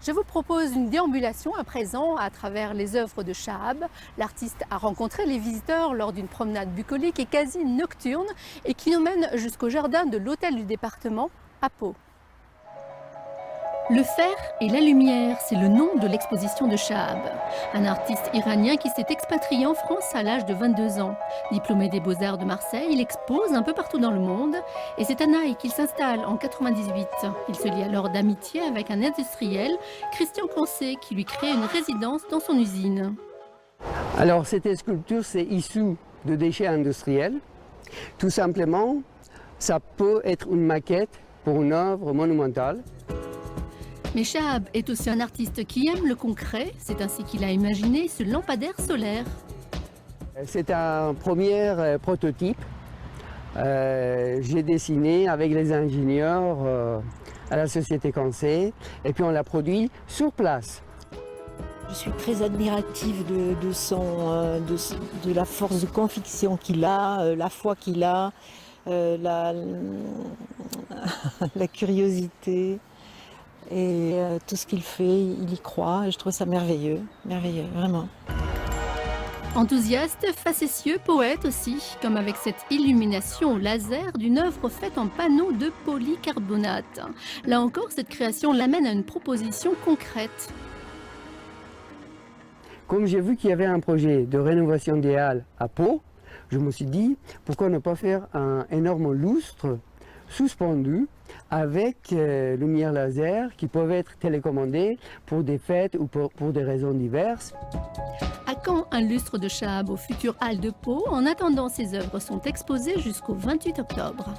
Je vous propose une déambulation à présent à travers les œuvres de Chahab. L'artiste a rencontré les visiteurs lors d'une promenade bucolique et quasi nocturne et qui nous mène jusqu'au jardin de l'hôtel du département à Pau. Le fer et la lumière, c'est le nom de l'exposition de Chahab, un artiste iranien qui s'est expatrié en France à l'âge de 22 ans. Diplômé des Beaux-Arts de Marseille, il expose un peu partout dans le monde et c'est à Naï qu'il s'installe en 98. Il se lie alors d'amitié avec un industriel, Christian Cancé, qui lui crée une résidence dans son usine. Alors cette sculpture, c'est issu de déchets industriels. Tout simplement, ça peut être une maquette pour une œuvre monumentale. Mais Chahab est aussi un artiste qui aime le concret. C'est ainsi qu'il a imaginé ce lampadaire solaire. C'est un premier prototype. J'ai dessiné avec les ingénieurs à la société Cancé et puis on l'a produit sur place. Je suis très admirative de la force de conviction qu'il a, la foi qu'il a, la curiosité. Et tout ce qu'il fait, il y croit et je trouve ça merveilleux, merveilleux, vraiment. Enthousiaste, facétieux, poète aussi, comme avec cette illumination au laser d'une œuvre faite en panneaux de polycarbonate. Là encore, cette création l'amène à une proposition concrète. Comme j'ai vu qu'il y avait un projet de rénovation des halles à Pau, je me suis dit pourquoi ne pas faire un énorme lustre suspendu avec lumière laser qui peuvent être télécommandées pour des fêtes ou pour des raisons diverses. À quand un lustre de Chahab aux futures halles de Pau? En attendant, ces œuvres sont exposées jusqu'au 28 octobre.